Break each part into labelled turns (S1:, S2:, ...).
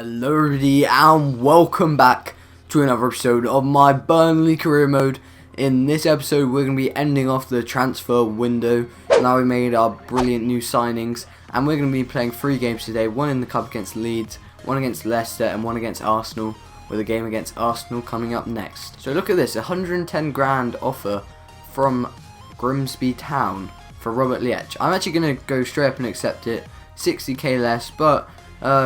S1: Hello everybody and welcome back to another episode of my Burnley Career Mode. In this episode we're going to be ending off the transfer window. Now we made our brilliant new signings and we're going to be playing 3 games today. One in the cup against Leeds, one against Leicester and one against Arsenal, with a game against Arsenal coming up next. So look at this, 110 grand offer from Grimsby Town for Robert Liech. I'm actually going to go straight up and accept it. 60k less, but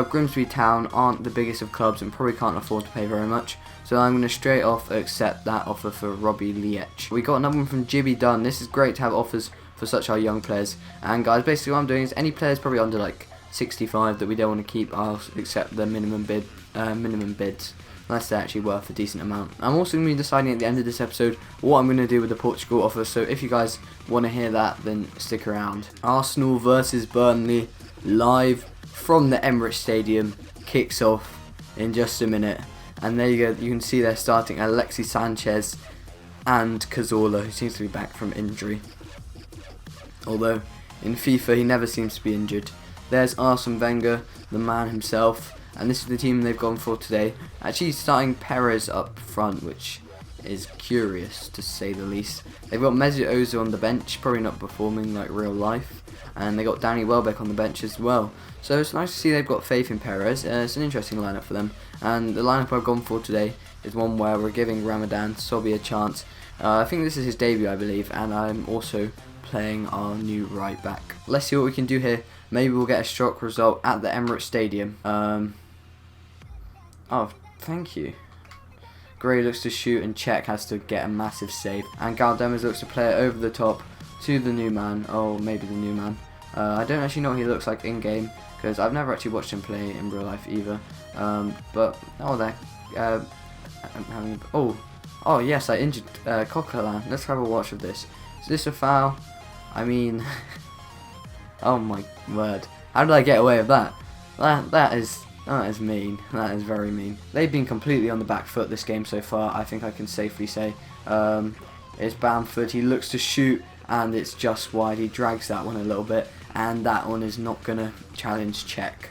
S1: Grimsby Town aren't the biggest of clubs and probably can't afford to pay very much, so I'm going to straight off accept that offer for Robbie Liech. We got another one from Jibby Dunn. This is great to have offers for such our young players. And guys, basically what I'm doing is any players probably under like 65 that we don't want to keep, I'll accept the minimum bids unless they're actually worth a decent amount. I'm also going to be deciding at the end of this episode what I'm going to do with the Portugal offer, so if you guys want to hear that, then stick around. Arsenal versus Burnley live from the Emirates Stadium kicks off in just a minute, and there you go. You can see they're starting Alexis Sanchez and Cazorla, who seems to be back from injury, although in FIFA he never seems to be injured. There's Arsene Wenger, the man himself, and this is the team they've gone for today. Actually starting Perez up front, which is curious to say the least. They've got Mesut Ozil on the bench, probably not performing like real life, and they got Danny Welbeck on the bench as well. So it's nice to see they've got faith in Perez. It's an interesting lineup for them, and the lineup I've gone for today is one where we're giving Ramadan Sobhi a chance. I think this is his debut, I believe, and I'm also playing our new right back. Let's see what we can do here. Maybe we'll get a shock result at the Emirates Stadium. Oh, thank you. Gray looks to shoot and Czech has to get a massive save. And Galdemes looks to play it over the top to the new man. Oh, maybe the new man. I don't actually know what he looks like in game because I've never actually watched him play in real life either. But oh, that oh yes, I injured Coquelin. Let's have a watch of this. Is this a foul? I mean, oh my word! How did I get away with that? That is mean. That is very mean. They've been completely on the back foot this game so far, I think I can safely say. It's Bamford, he looks to shoot and it's just wide. He drags that one a little bit and that one is not going to challenge Czech.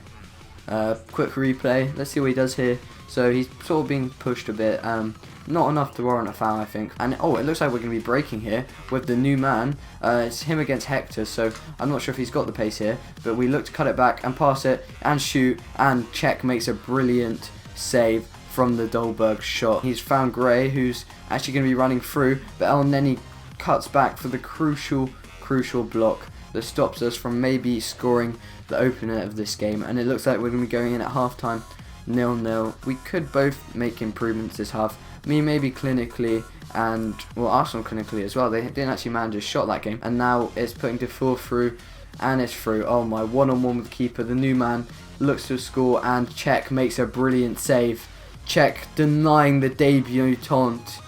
S1: Quick replay, let's see what he does here. So he's sort of being pushed a bit, not enough to warrant a foul I think. And oh, it looks like we're going to be breaking here with the new man. It's him against Hector, so I'm not sure if he's got the pace here, but we look to cut it back and pass it and shoot, and Czech makes a brilliant save from the Dolberg shot. He's found Gray, who's actually going to be running through, but El Neni cuts back for the crucial block that stops us from maybe scoring the opener of this game, and it looks like we're going to be going in at half-time 0-0. We could both make improvements this half. Me maybe clinically, and well, Arsenal clinically as well. They didn't actually manage a shot that game, and now it's putting Defoe through, and it's through. Oh my, one-on-one with the keeper. The new man looks to score, and Czech makes a brilliant save. Czech denying the debutant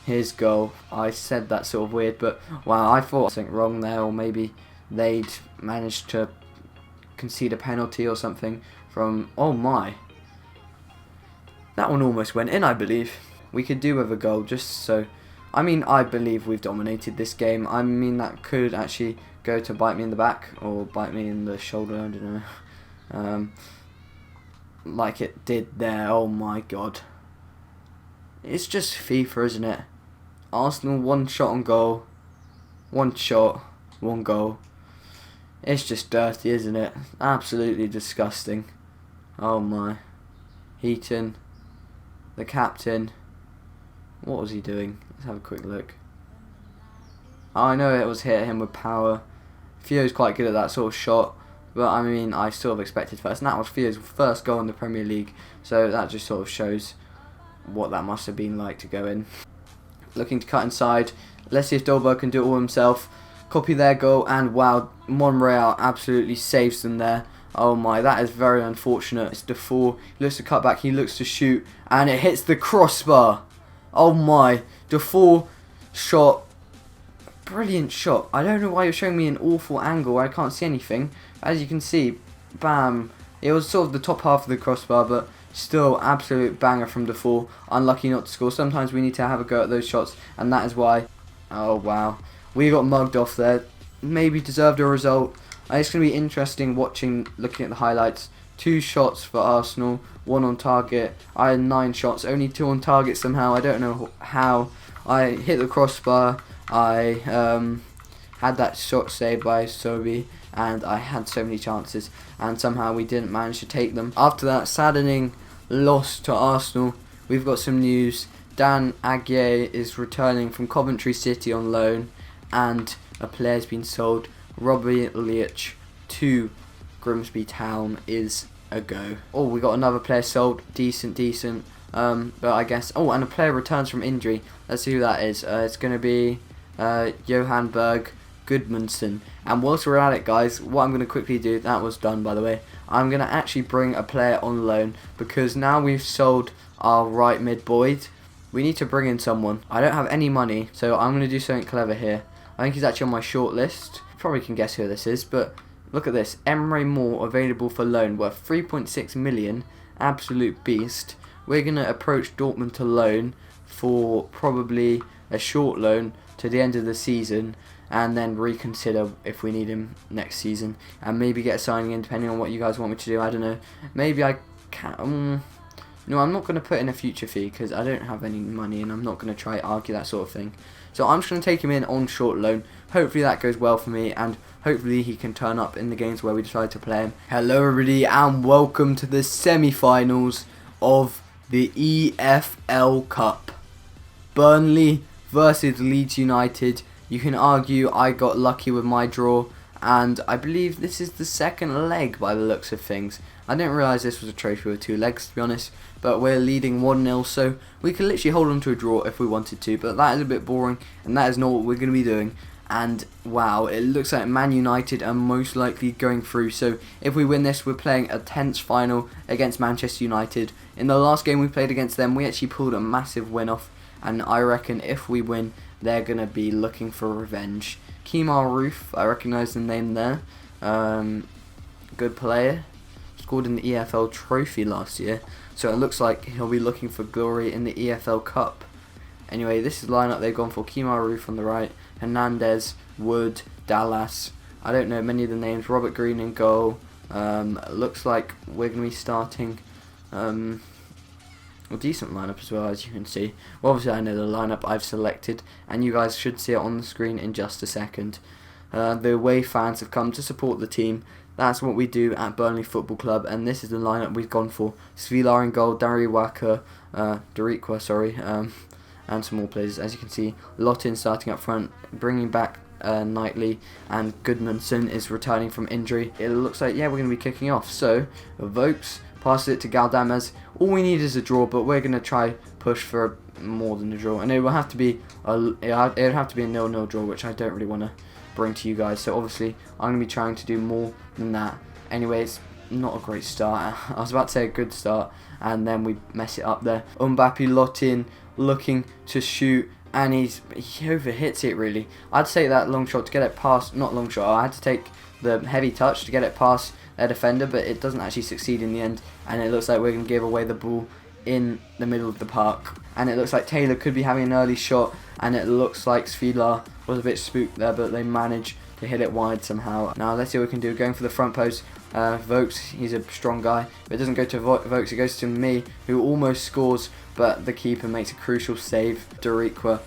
S1: his goal. I said that sort of weird, but wow, I thought something wrong there, or maybe they'd managed to concede a penalty or something from, oh my. That one almost went in, I believe. We could do with a goal, just so. I mean, I believe we've dominated this game. I mean, that could actually go to bite me in the back or bite me in the shoulder, I don't know. Like it did there, oh my god. It's just FIFA, isn't it? Arsenal, 1 shot on goal. 1 shot, 1 goal. It's just dirty, isn't it? Absolutely disgusting. Oh my. Heaton, the captain. What was he doing? Let's have a quick look. Oh, I know it was hit him with power. Fyuh's quite good at that sort of shot, but I mean, I sort of expected first. And that was Fyuh's first goal in the Premier League, so that just sort of shows what that must have been like to go in. Looking to cut inside. Let's see if Dolberg can do it all himself. Copy their goal, and wow, Monreal absolutely saves them there. Oh my, that is very unfortunate. It's Defoe. He looks to cut back, he looks to shoot, and it hits the crossbar. Oh my, Defoe shot. Brilliant shot. I don't know why you're showing me an awful angle where I can't see anything. As you can see, bam. It was sort of the top half of the crossbar, but still absolute banger from Defoe. Unlucky not to score. Sometimes we need to have a go at those shots, and that is why. Oh wow. We got mugged off there. Maybe deserved a result. It's going to be interesting looking at the highlights 2 shots for Arsenal, 1 on target. I had 9 shots, only 2 on target somehow. I don't know how. I hit the crossbar. I had that shot saved by Sobi, and I had so many chances, and somehow we didn't manage to take them. After that saddening loss to Arsenal, we've got some news. Dan Aguirre is returning from Coventry City on loan, and a player's been sold. Robbie Leach to Grimsby Town is a go. Oh, we got another player sold. Decent. But I guess. Oh, and a player returns from injury. Let's see who that is. It's going to be Johan Berg Goodmanson. And whilst we're at it, guys, what I'm going to quickly do, that was done by the way, I'm going to actually bring a player on loan, because now we've sold our right mid Boyd, we need to bring in someone. I don't have any money, so I'm going to do something clever here. I think he's actually on my short list. Probably can guess who this is, but look at this. Emre Moore available for loan, worth 3.6 million, absolute beast. We're going to approach Dortmund to loan for probably a short loan to the end of the season, and then reconsider if we need him next season, and maybe get a signing in depending on what you guys want me to do. I don't know. Maybe I can. No, I'm not going to put in a future fee because I don't have any money, and I'm not going to try argue that sort of thing. So I'm just going to take him in on short loan. Hopefully that goes well for me, and hopefully he can turn up in the games where we decide to play him. Hello everybody, and welcome to the semi-finals of the EFL Cup. Burnley versus Leeds United. You can argue I got lucky with my draw, and I believe this is the second leg by the looks of things. I didn't realise this was a trophy with 2 legs, to be honest, but we're leading 1-0, so we can literally hold on to a draw if we wanted to, but that is a bit boring, and that is not what we're going to be doing. And wow, it looks like Man United are most likely going through, so if we win this, we're playing a tense final against Manchester United. In the last game we played against them, we actually pulled a massive win off, and I reckon if we win, they're going to be looking for revenge. Kemar Roof, I recognise the name there. Good player. Scored in the EFL Trophy last year. So it looks like he'll be looking for glory in the EFL Cup. Anyway, this is the lineup they've gone for. Kemar Roof on the right. Hernandez, Wood, Dallas. I don't know many of the names. Robert Green in goal. Looks like we're going to be starting a decent lineup as well, as you can see. Well, obviously I know the lineup I've selected, and you guys should see it on the screen in just a second. The away fans have come to support the team. That's what we do at Burnley Football Club, and this is the lineup we've gone for. Svilar in goal, Darikwa, and some more players. As you can see, Lotin starting up front, bringing back Knightley, and Goodmanson is returning from injury. It looks like, yeah, we're going to be kicking off. So, Vokes passes it to Galdames. All we need is a draw, but we're going to try push for more than a draw, and it will have to be a 0-0 draw, which I don't really want to bring to you guys. So obviously I'm going to be trying to do more than that. Anyway, it's not a great start. I was about to say a good start, and then we mess it up there. Mbappe Lotin looking to shoot, and he overhits it really. I'd say that long shot to get it past, not long shot, I had to take the heavy touch to get it past a defender, but it doesn't actually succeed in the end, and it looks like we're going to give away the ball in the middle of the park. And it looks like Taylor could be having an early shot, and it looks like Svilar was a bit spooked there, but they managed to hit it wide somehow. Now let's see what we can do. Going for the front post, Vokes, he's a strong guy, but it doesn't go to Vokes, it goes to me, who almost scores, but the keeper makes a crucial save. Darikwa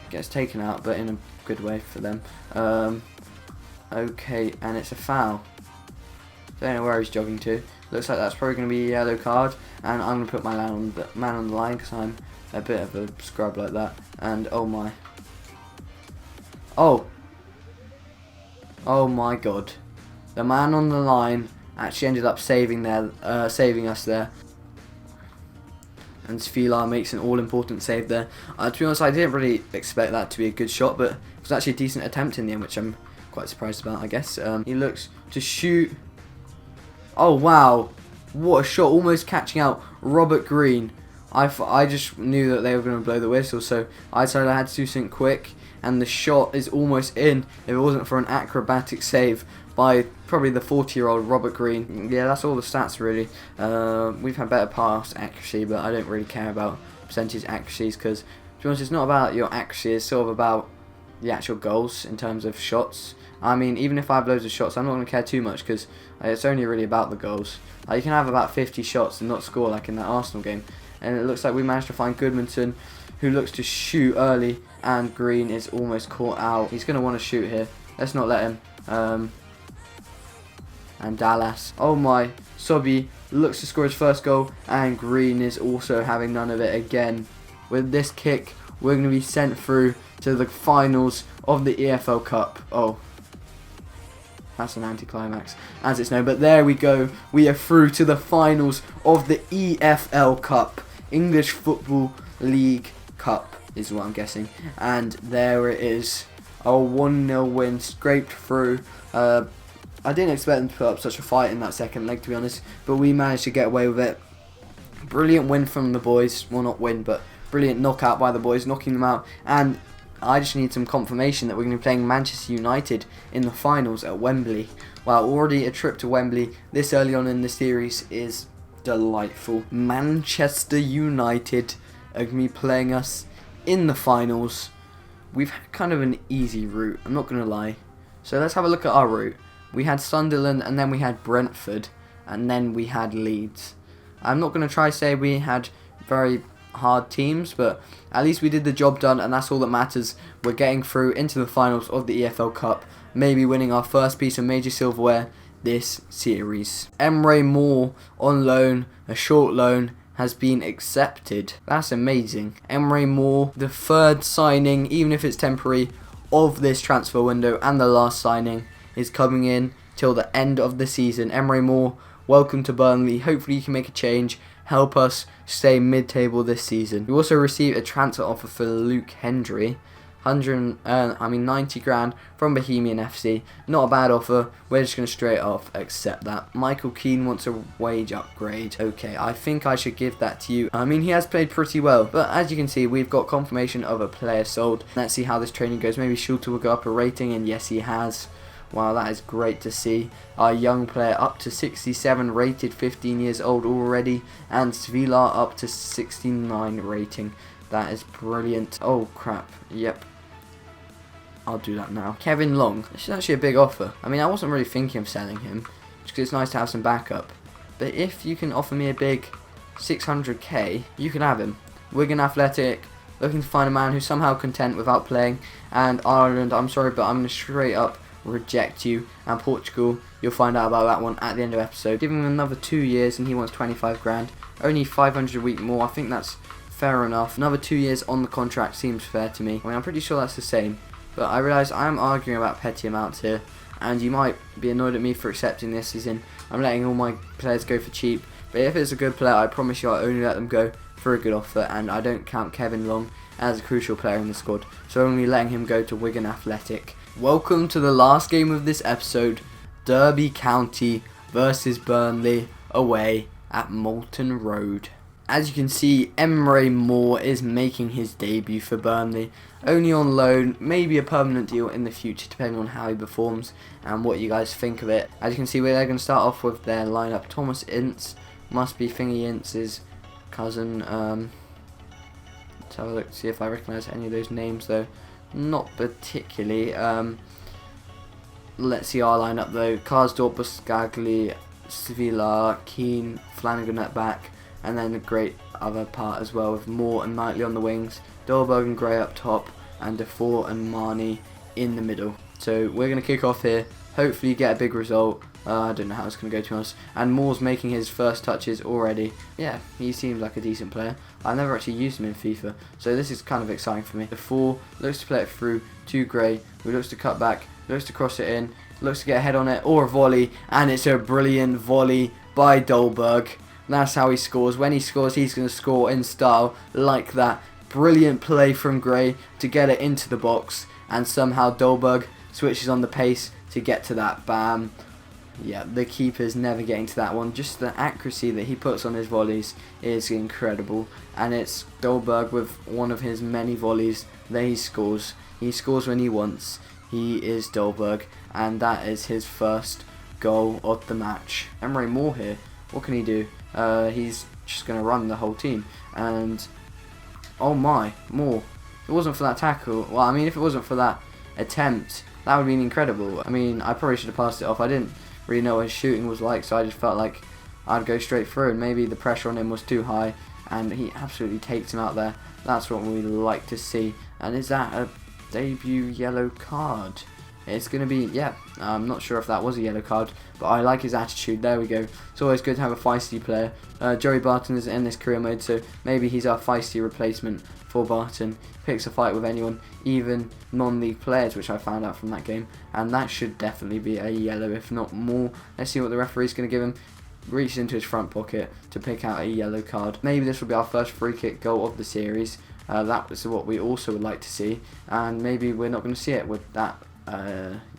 S1: gets taken out, but in a good way for them. Okay, and it's a foul. Don't know where he's jogging to. Looks like that's probably going to be a yellow card, and I'm going to put my man on the line because I'm a bit of a scrub like that. And oh my. Oh my god. The man on the line actually ended up saving us there. And Svilar makes an all-important save there. To be honest, I didn't really expect that to be a good shot, but it was actually a decent attempt in the end, which I'm quite surprised about, I guess. He looks to shoot. Oh wow, what a shot, almost catching out Robert Green. I just knew that they were going to blow the whistle, so I decided I had to do something quick, and the shot is almost in if it wasn't for an acrobatic save by probably the 40-year-old Robert Green. Yeah, that's all the stats really. We've had better pass accuracy, but I don't really care about percentage accuracies, because to be honest, it's not about your accuracy, it's sort of about the actual goals in terms of shots. I mean, even if I have loads of shots, I'm not going to care too much because it's only really about the goals. You can have about 50 shots and not score like in that Arsenal game. And it looks like we managed to find Goodmanson, who looks to shoot early, and Green is almost caught out. He's going to want to shoot here. Let's not let him. And Dallas. Oh my. Sobby looks to score his first goal, and Green is also having none of it again. With this kick, we're going to be sent through to the finals of the EFL Cup. Oh, that's an anticlimax, as it's known. But there we go. We are through to the finals of the EFL Cup. English Football League Cup is what I'm guessing. And there it is. A 1-0 win, scraped through. I didn't expect them to put up such a fight in that second leg, to be honest. But we managed to get away with it. Brilliant win from the boys. Well, not win, but brilliant knockout by the boys, knocking them out. And I just need some confirmation that we're going to be playing Manchester United in the finals at Wembley. Wow, already a trip to Wembley this early on in the series is delightful. Manchester United are going to be playing us in the finals. We've had kind of an easy route, I'm not going to lie. So let's have a look at our route. We had Sunderland, and then we had Brentford, and then we had Leeds. I'm not going to try say we had very hard teams, but at least we did the job done, and that's all that matters. We're getting through into the finals of the EFL Cup, maybe winning our first piece of major silverware this series. Emre Moore on loan, a short loan, has been accepted. That's amazing. Emre Moore, the third signing, even if it's temporary, of this transfer window, and the last signing is coming in till the end of the season. Emre Moore, welcome to Burnley. Hopefully you can make a change, help us stay mid-table this season. We also received a transfer offer for Luke Hendry, 90 grand from Bohemian FC. Not a bad offer. We're just going to straight off accept that. Michael Keane wants a wage upgrade. Okay, I think I should give that to you. I mean, he has played pretty well, but as you can see, we've got confirmation of a player sold. Let's see how this training goes. Maybe Schulte will go up a rating, and yes, he has. Wow, that is great to see. Our young player up to 67 rated, 15 years old already, and Fyuh up to 69 rating. That is brilliant. Oh crap, yep. I'll do that now. Kevin Long, this is actually a big offer. I mean, I wasn't really thinking of selling him, just because it's nice to have some backup. But if you can offer me a big 600k, you can have him. Wigan Athletic, looking to find a man who's somehow content without playing. And Ireland, I'm sorry, but I'm going to straight up reject you. And Portugal, you'll find out about that one at the end of the episode. Give him another 2 years and he wants 25 grand. Only 500 a week more. I think that's fair enough. Another 2 years on the contract seems fair to me. I mean, I'm pretty sure that's the same. But I realise I am arguing about petty amounts here, and you might be annoyed at me for accepting this as in I'm letting all my players go for cheap. But if it's a good player, I promise you I only let them go for a good offer, and I don't count Kevin Long as a crucial player in the squad, so only letting him go to Wigan Athletic. Welcome to the last game of this episode, Derby County versus Burnley away at Moulton Road. As you can see, Emre Moore is making his debut for Burnley. Only on loan, maybe a permanent deal in the future depending on how he performs and what you guys think of it. As you can see, they're going to start off with their lineup. Thomas Ince, must be Thingy Ince's cousin. Let's have a look to see if I recognise any of those names though. Not particularly. Let's see our lineup though. Karsdorp, Buscagli, Fyuh, Keane, Flanagan at back. And then a great other part as well with Moore and Knightley on the wings, Dolberg and Gray up top, and Defoe and Marnie in the middle. So we're going to kick off here, hopefully get a big result. I don't know how it's going to go to us. And Moore's making his first touches already. Yeah, he seems like a decent player. I've never actually used him in FIFA, so this is kind of exciting for me. Defoe looks to play it through to Gray, who looks to cut back, looks to cross it in, looks to get a head on it, or a volley, and it's a brilliant volley by Dolberg. That's how he scores. When he scores, he's going to score in style like that. Brilliant play from Gray to get it into the box, and somehow Dolberg switches on the pace to get to that. Bam. Yeah, the keeper's never getting to that one. Just the accuracy that he puts on his volleys is incredible, and it's Dolberg with one of his many volleys that he scores. He scores when he wants. He is Dolberg, and that is his first goal of the match. Emre Moore here. What can he do? He's just going to run the whole team. And, oh my, Moore. If it wasn't for that tackle, well, I mean, if it wasn't for that attempt, that would have been incredible. I mean, I probably should have passed it off. I didn't really know what his shooting was like, so I just felt like I'd go straight through, and maybe the pressure on him was too high, and he absolutely takes him out there. That's what we like to see. And is that a debut yellow card? It's going to be, yeah, I'm not sure if that was a yellow card, but I like his attitude. There we go. It's always good to have a feisty player. Joey Barton is in this career mode, so maybe he's our feisty replacement for Barton. Picks a fight with anyone, even non-league players, which I found out from that game, and that should definitely be a yellow, if not more. Let's see what the referee's going to give him. Reaches into his front pocket to pick out a yellow card. Maybe this will be our first free kick goal of the series. That was what we also would like to see, and maybe we're not going to see it with that.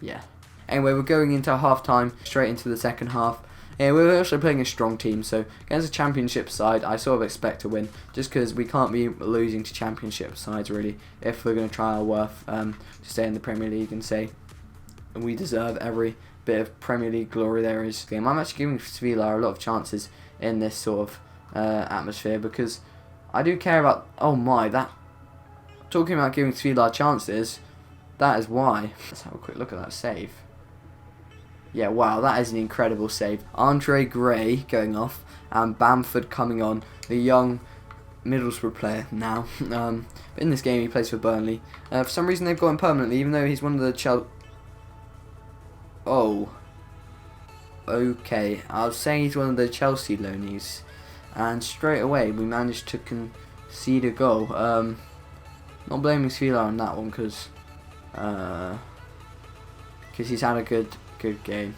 S1: Yeah. Anyway, we're going into half time, straight into the second half. Yeah, we're also playing a strong team, so against a championship side, I sort of expect to win, just because we can't be losing to championship sides really, if we're going to try our worth to stay in the Premier League and say we deserve every bit of Premier League glory there is. I'm actually giving Fyuh a lot of chances in this sort of atmosphere, because I do care about, oh my, that, talking about giving Fyuh chances, that is why. Let's have a quick look at that save. Yeah, wow, that is an incredible save. Andre Gray going off, and Bamford coming on, the young Middlesbrough player now. But in this game he plays for Burnley. For some reason they've got him permanently, even though he's one of the Oh. Okay, I was saying he's one of the Chelsea loanies. And straight away we managed to concede a goal. Not blaming Fyuh on that one, because he's had a good game,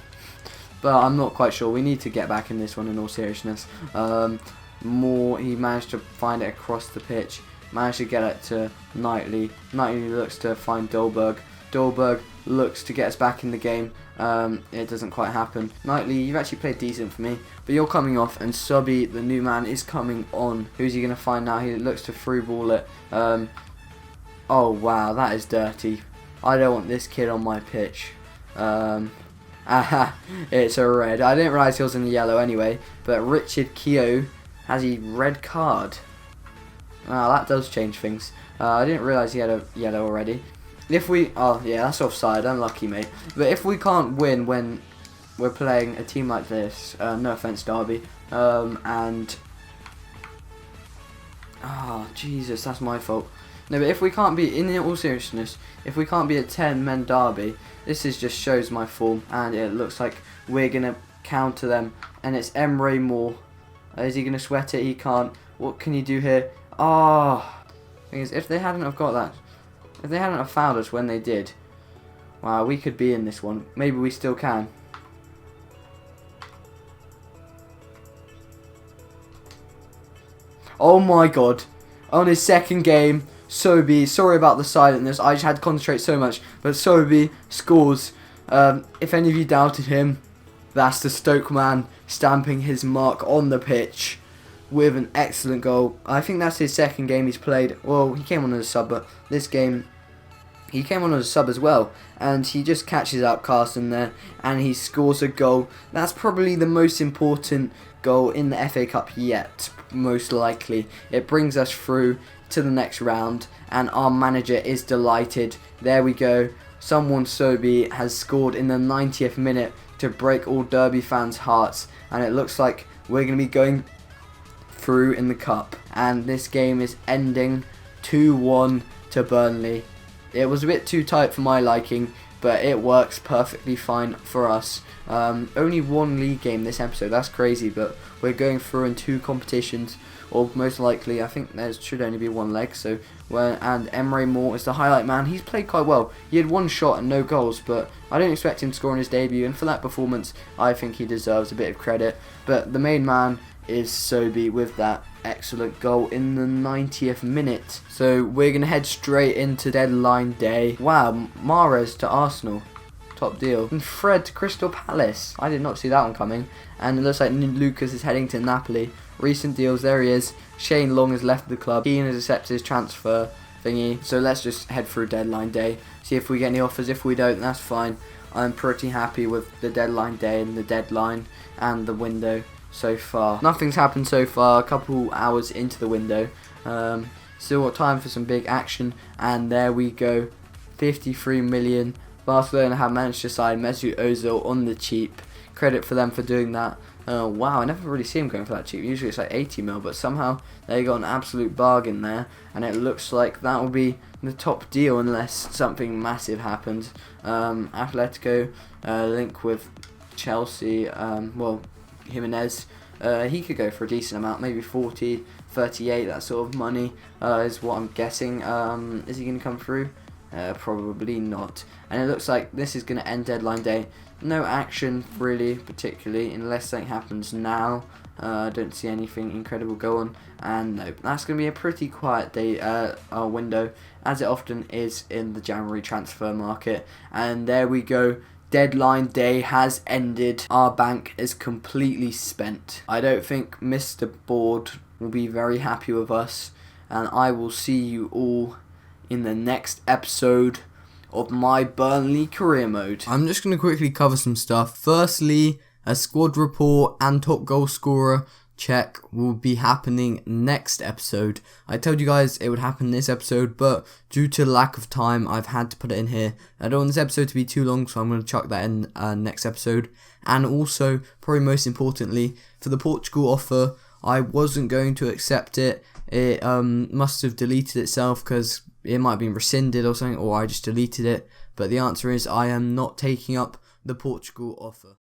S1: but I'm not quite sure. We need to get back in this one in all seriousness. He managed to find it across the pitch, managed to get it to Knightley. Knightley looks to find Dolberg. Dolberg looks to get us back in the game. It doesn't quite happen. Knightley, you've actually played decent for me, but you're coming off, and Subby, the new man, is coming on. Who's he going to find now? He looks to through ball it. Oh wow, that is dirty. I don't want this kid on my pitch. It's a red. I didn't realise he was in the yellow anyway, but Richard Fyuh has a red card. That does change things. I didn't realise he had a yellow already. If we, oh yeah, that's offside, unlucky mate. But if we can't win when we're playing a team like this, no offence Derby, and, oh Jesus, that's my fault. No, but if we can't be, in all seriousness, if we can't be a 10-men derby, this just shows my form, and it looks like we're going to counter them, and it's Emre Moore. Is he going to sweat it? He can't. What can he do here? Oh, thing is, if they hadn't have got that, if they hadn't have fouled us when they did, wow, we could be in this one. Maybe we still can. Oh my god, on his second game, Sobi, sorry about the silentness, I just had to concentrate so much, but Sobi scores. If any of you doubted him, that's the Stoke man stamping his mark on the pitch with an excellent goal. I think that's his second game he's played. Well, he came on as a sub, but this game he came on as a sub as well, and he just catches out Carson there, and he scores a goal. That's probably the most important goal in the FA Cup yet, most likely. It brings us through to the next round, and our manager is delighted. There we go. Someone Sobi has scored in the 90th minute to break all Derby fans' hearts, and it looks like we're going to be going through in the cup, and this game is ending 2-1 to Burnley. It was a bit too tight for my liking, but it works perfectly fine for us. Only one league game this episode, that's crazy, but we're going through in 2 competitions, or most likely, I think there should only be 1 leg. So, and Emre Moore is the highlight man. He's played quite well. He had 1 shot and no goals, but I don't expect him to score in his debut, and for that performance, I think he deserves a bit of credit. But the main man is Sobi with that excellent goal in the 90th minute. So we're going to head straight into deadline day. Wow, Mahrez to Arsenal. Top deal. And Fred to Crystal Palace. I did not see that one coming. And it looks like Lucas is heading to Napoli. Recent deals, there he is. Shane Long has left the club. Keane has accepted his transfer thingy. So let's just head through deadline day. See if we get any offers. If we don't, that's fine. I'm pretty happy with the deadline day and the deadline and the window so far. Nothing's happened so far. A couple hours into the window. Still got time for some big action. And there we go. 53 million. Barcelona have managed to sign Mesut Ozil on the cheap. Credit for them for doing that. Wow, I never really see him going for that cheap. Usually it's like 80 mil, but somehow they got an absolute bargain there, and it looks like that will be the top deal unless something massive happens. Atletico link with Chelsea. Well, Jimenez, he could go for a decent amount, maybe 40, 38, that sort of money is what I'm guessing. Is he going to come through? Probably not. And it looks like this is going to end deadline day. No action really, particularly, unless something happens now. I don't see anything incredible go on. And no, that's going to be a pretty quiet day, window, as it often is in the January transfer market. And there we go. Deadline day has ended. Our bank is completely spent. I don't think Mr. Board will be very happy with us. And I will see you all in the next episode of my Burnley Career Mode. I'm just going to quickly cover some stuff. Firstly, a squad report and top goal scorer check will be happening next episode. I told you guys it would happen this episode, but due to lack of time, I've had to put it in here. I don't want this episode to be too long, so I'm going to chuck that in next episode. And also, probably most importantly, for the Portugal offer, I wasn't going to accept it. It must have deleted itself because it might have been rescinded or something, or I just deleted it. But the answer is I am not taking up the Portugal offer.